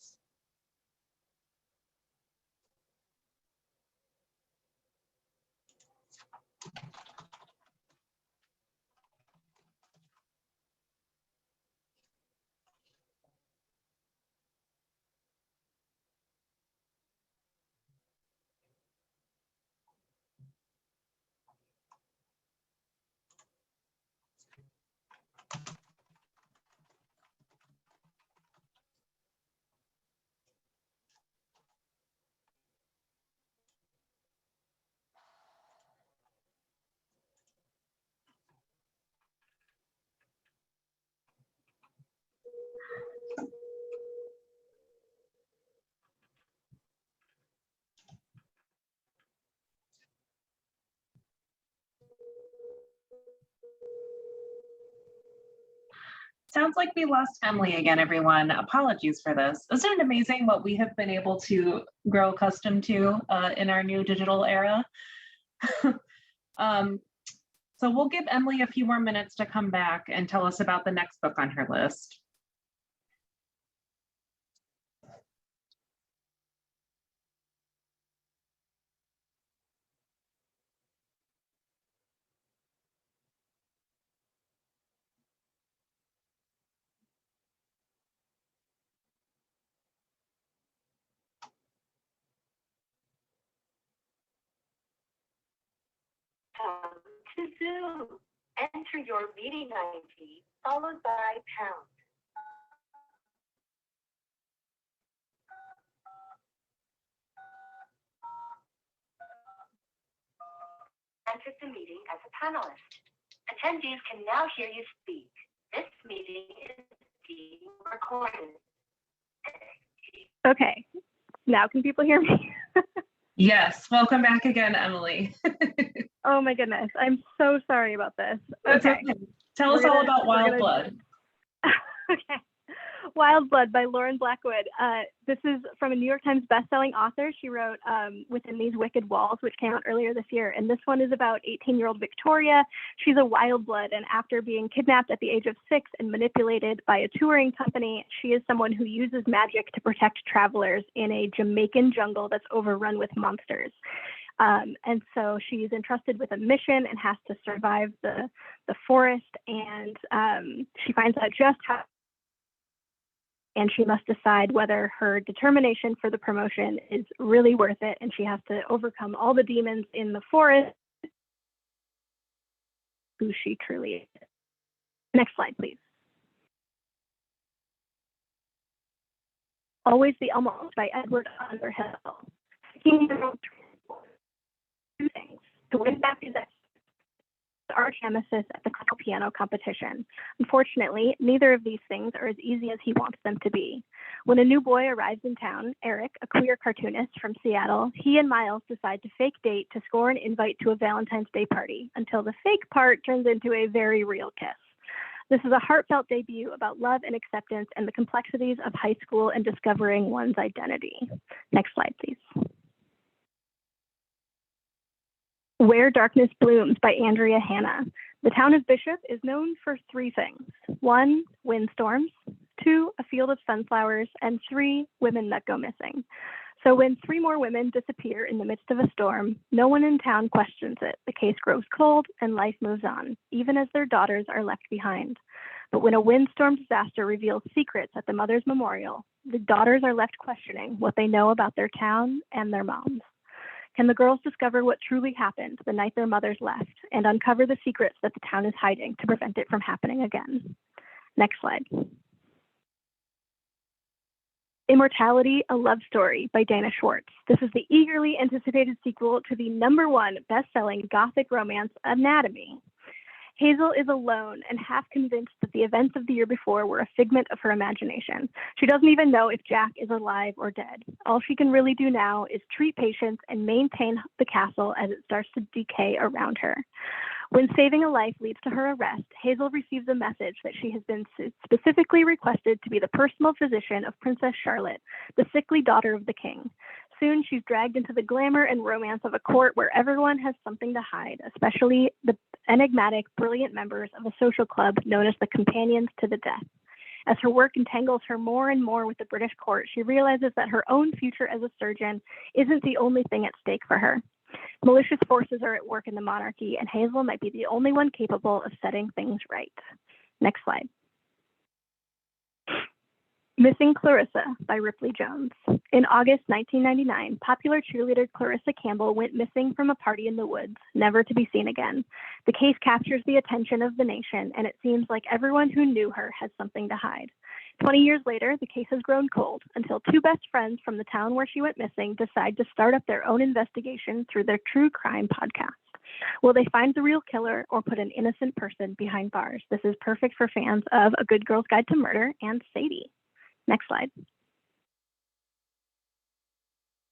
Sounds like we lost Emily again, everyone. Apologies for this. Isn't it amazing what we have been able to grow accustomed to in our new digital era? So we'll give Emily a few more minutes to come back and tell us about the next book on her list. To Zoom, enter your meeting ID followed by pound. Entered the meeting as a panelist. Attendees can now hear you speak. This meeting is being recorded. Okay, now can people hear me? Yes, welcome back again, Emily. Oh my goodness, I'm so sorry about this. That's okay. Tell us all about Wild gonna, Blood. Okay. Wild Blood by Lauren Blackwood. This is from a New York Times bestselling author. She wrote Within These Wicked Walls, which came out earlier this year. And this one is about 18-year-old Victoria. She's a wild blood, and after being kidnapped at the age of 6 and manipulated by a touring company, she is someone who uses magic to protect travelers in a Jamaican jungle that's overrun with monsters. And so she's entrusted with a mission and has to survive the forest, and she finds out just how, and she must decide whether her determination for the promotion is really worth it, and she has to overcome all the demons in the forest, who she truly is. Next slide, please. Always the Almost by Edward Underhill. 16-year-old two things: to win back his ex, the arch Tamesis at the classical piano competition. Unfortunately, neither of these things are as easy as he wants them to be. When a new boy arrives in town, Eric, a queer cartoonist from Seattle, he and Miles decide to fake date to score an invite to a Valentine's Day party until the fake part turns into a very real kiss. This is a heartfelt debut about love and acceptance and the complexities of high school and discovering one's identity. Next slide, please. Where Darkness Blooms by Andrea Hanna. The town of Bishop is known for three things. 1, windstorms. 2, a field of sunflowers. And 3, women that go missing. So when 3 more women disappear in the midst of a storm, no one in town questions it. The case grows cold and life moves on, even as their daughters are left behind. But when a windstorm disaster reveals secrets at the mother's memorial, the daughters are left questioning what they know about their town and their moms. Can the girls discover what truly happened the night their mothers left and uncover the secrets that the town is hiding to prevent it from happening again? Next slide. Immortality, A Love Story by Dana Schwartz. This is the eagerly anticipated sequel to the #1 best-selling Gothic romance, Anatomy. Hazel is alone and half convinced that the events of the year before were a figment of her imagination. She doesn't even know if Jack is alive or dead. All she can really do now is treat patients and maintain the castle as it starts to decay around her. When saving a life leads to her arrest, Hazel receives a message that she has been specifically requested to be the personal physician of Princess Charlotte, the sickly daughter of the king. Soon she's dragged into the glamour and romance of a court where everyone has something to hide, especially the enigmatic, brilliant members of a social club known as the Companions to the Death. As her work entangles her more and more with the British court, she realizes that her own future as a surgeon isn't the only thing at stake for her. Malicious forces are at work in the monarchy, and Hazel might be the only one capable of setting things right. Next slide. Missing Clarissa by Ripley Jones. In August 1999, popular cheerleader Clarissa Campbell went missing from a party in the woods, never to be seen again. The case captures the attention of the nation, and it seems like everyone who knew her has something to hide. 20 years later, the case has grown cold until 2 best friends from the town where she went missing decide to start up their own investigation through their true crime podcast. Will they find the real killer or put an innocent person behind bars? This is perfect for fans of A Good Girl's Guide to Murder and Sadie. Next slide.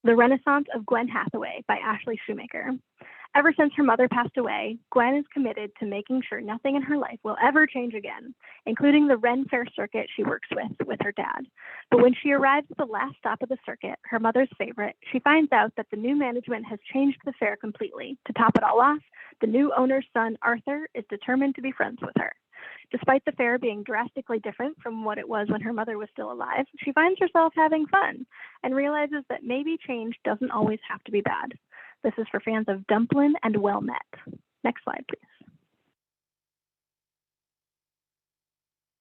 The Renaissance of Gwen Hathaway by Ashley Shoemaker. Ever since her mother passed away, Gwen is committed to making sure nothing in her life will ever change again, including the Ren Fair circuit she works with her dad. But when she arrives at the last stop of the circuit, her mother's favorite, she finds out that the new management has changed the fair completely. To top it all off, the new owner's son, Arthur, is determined to be friends with her. Despite the fair being drastically different from what it was when her mother was still alive, she finds herself having fun and realizes that maybe change doesn't always have to be bad. This is for fans of Dumplin' and Well Met. Next slide, please.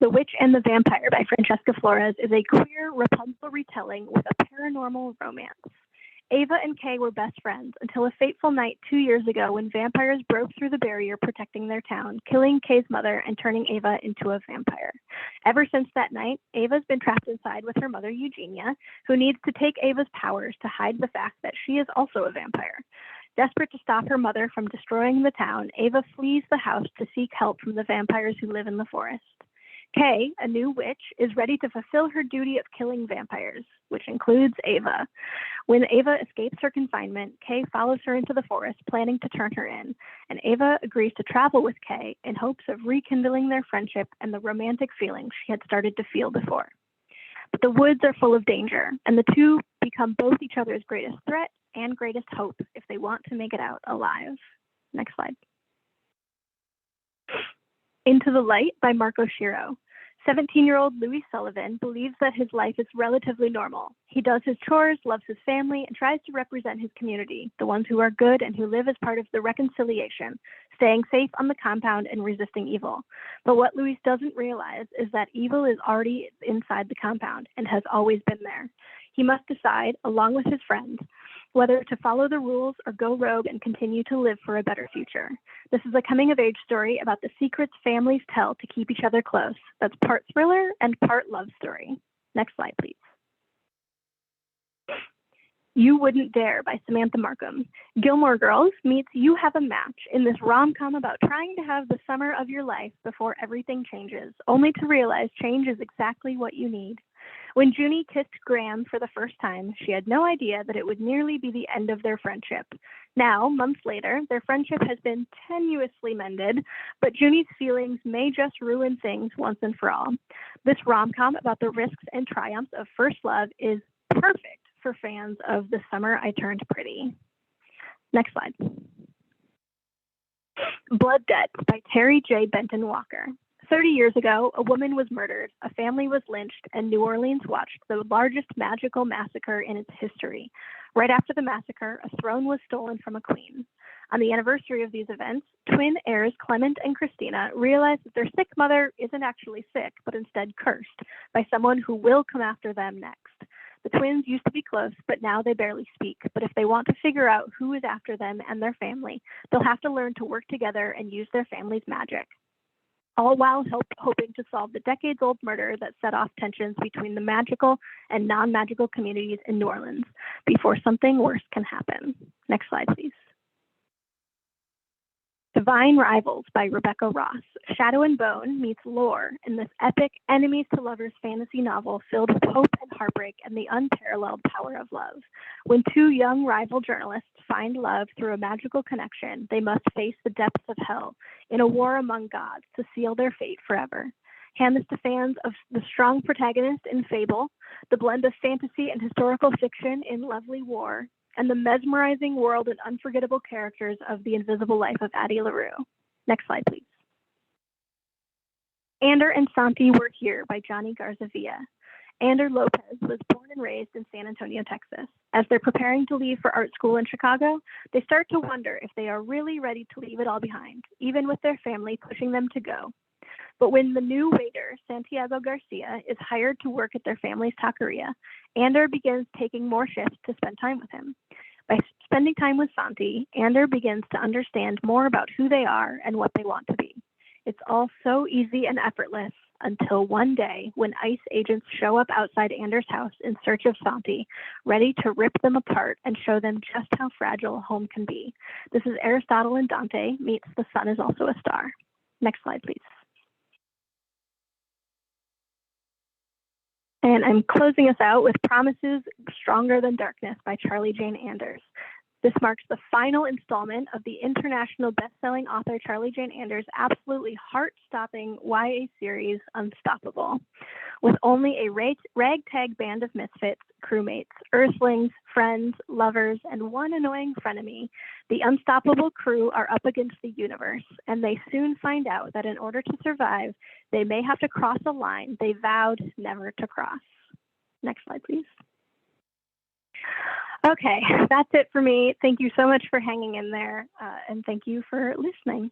The Witch and the Vampire by Francesca Flores is a queer Rapunzel retelling with a paranormal romance. Ava and Kay were best friends until a fateful night 2 years ago when vampires broke through the barrier protecting their town, killing Kay's mother and turning Ava into a vampire. Ever since that night, Ava's been trapped inside with her mother, Eugenia, who needs to take Ava's powers to hide the fact that she is also a vampire. Desperate to stop her mother from destroying the town, Ava flees the house to seek help from the vampires who live in the forest. Kay, a new witch, is ready to fulfill her duty of killing vampires, which includes Ava. When Ava escapes her confinement, Kay follows her into the forest, planning to turn her in, and Ava agrees to travel with Kay in hopes of rekindling their friendship and the romantic feelings she had started to feel before. But the woods are full of danger, and the two become both each other's greatest threat and greatest hope if they want to make it out alive. Next slide. Into the Light by Marco Shiro. 17-year-old Louis Sullivan believes that his life is relatively normal. He does his chores, loves his family, and tries to represent his community, the ones who are good and who live as part of the reconciliation, staying safe on the compound and resisting evil. But what Louis doesn't realize is that evil is already inside the compound and has always been there. He must decide, along with his friends, whether to follow the rules or go rogue and continue to live for a better future. This is a coming-of-age story about the secrets families tell to keep each other close. That's part thriller and part love story. Next slide, please. You Wouldn't Dare by Samantha Markham. Gilmore Girls meets You Have a Match in this rom-com about trying to have the summer of your life before everything changes, only to realize change is exactly what you need. When Junie kissed Graham for the first time, she had no idea that it would nearly be the end of their friendship. Now, months later, their friendship has been tenuously mended, but Junie's feelings may just ruin things once and for all. This rom-com about the risks and triumphs of first love is perfect for fans of The Summer I Turned Pretty. Next slide. Blood Debt by Terry J. Benton Walker. 30 years ago, a woman was murdered, a family was lynched, and New Orleans watched the largest magical massacre in its history. Right after the massacre, a throne was stolen from a queen. On the anniversary of these events, twin heirs Clement and Christina realized that their sick mother isn't actually sick, but instead cursed by someone who will come after them next. The twins used to be close, but now they barely speak. But if they want to figure out who is after them and their family, they'll have to learn to work together and use their family's magic, all while hoping to solve the decades-old murder that set off tensions between the magical and non-magical communities in New Orleans before something worse can happen. Next slide, please. Divine Rivals by Rebecca Ross. Shadow and Bone meets lore in this epic enemies to lovers fantasy novel filled with hope and heartbreak and the unparalleled power of love. When two young rival journalists find love through a magical connection, they must face the depths of hell in a war among gods to seal their fate forever. Hand this to fans of the strong protagonist in Fable, the blend of fantasy and historical fiction in Lovely War, and the mesmerizing world and unforgettable characters of The Invisible Life of Addie LaRue. Next slide, please. Ander and Santi Were Here by Johnny Garzavilla. Ander Lopez was born and raised in San Antonio, Texas. As they're preparing to leave for art school in Chicago, they start to wonder if they are really ready to leave it all behind, even with their family pushing them to go. But when the new waiter, Santiago Garcia, is hired to work at their family's taqueria, Ander begins taking more shifts to spend time with him. By spending time with Santi, Ander begins to understand more about who they are and what they want to be. It's all so easy and effortless until one day when ICE agents show up outside Ander's house in search of Santi, ready to rip them apart and show them just how fragile home can be. This is Aristotle and Dante meets The Sun Is Also a Star. Next slide, please. And I'm closing us out with Promises Stronger Than Darkness by Charlie Jane Anders. This marks the final installment of the international best-selling author Charlie Jane Anders' absolutely heart-stopping YA series, Unstoppable. With only a ragtag band of misfits, crewmates, earthlings, friends, lovers, and one annoying frenemy, the Unstoppable crew are up against the universe, and they soon find out that in order to survive, they may have to cross a line they vowed never to cross. Next slide, please. Okay, that's it for me. Thank you so much for hanging in there, and thank you for listening.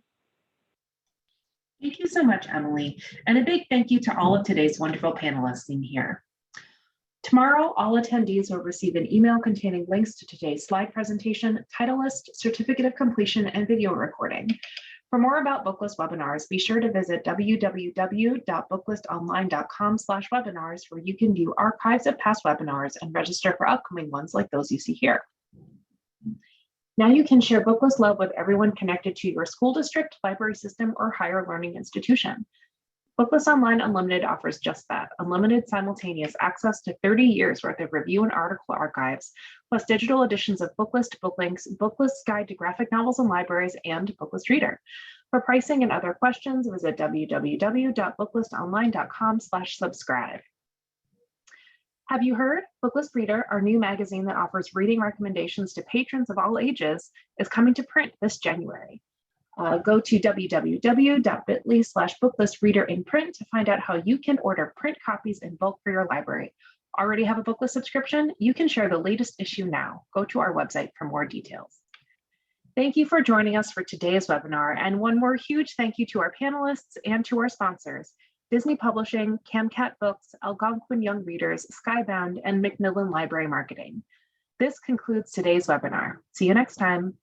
Thank you so much, Emily. And a big thank you to all of today's wonderful panelists in here. Tomorrow, all attendees will receive an email containing links to today's slide presentation, title list, certificate of completion, and video recording. For more about Booklist webinars, be sure to visit www.booklistonline.com/webinars, where you can view archives of past webinars and register for upcoming ones like those you see here. Now you can share Booklist love with everyone connected to your school district, library system, or higher learning institution. Booklist Online Unlimited offers just that, unlimited simultaneous access to 30 years worth of review and article archives, plus digital editions of Booklist, Booklinks, Booklist's Guide to Graphic Novels and Libraries, and Booklist Reader. For pricing and other questions, visit www.booklistonline.com/subscribe. Have you heard? Booklist Reader, our new magazine that offers reading recommendations to patrons of all ages, is coming to print this January. Go to www.bit.ly/booklistreader in print to find out how you can order print copies in bulk for your library. Already have a Booklist subscription? You can share the latest issue now. Go to our website for more details. Thank you for joining us for today's webinar. And one more huge thank you to our panelists and to our sponsors, Disney Publishing, CamCat Books, Algonquin Young Readers, Skybound, and Macmillan Library Marketing. This concludes today's webinar. See you next time.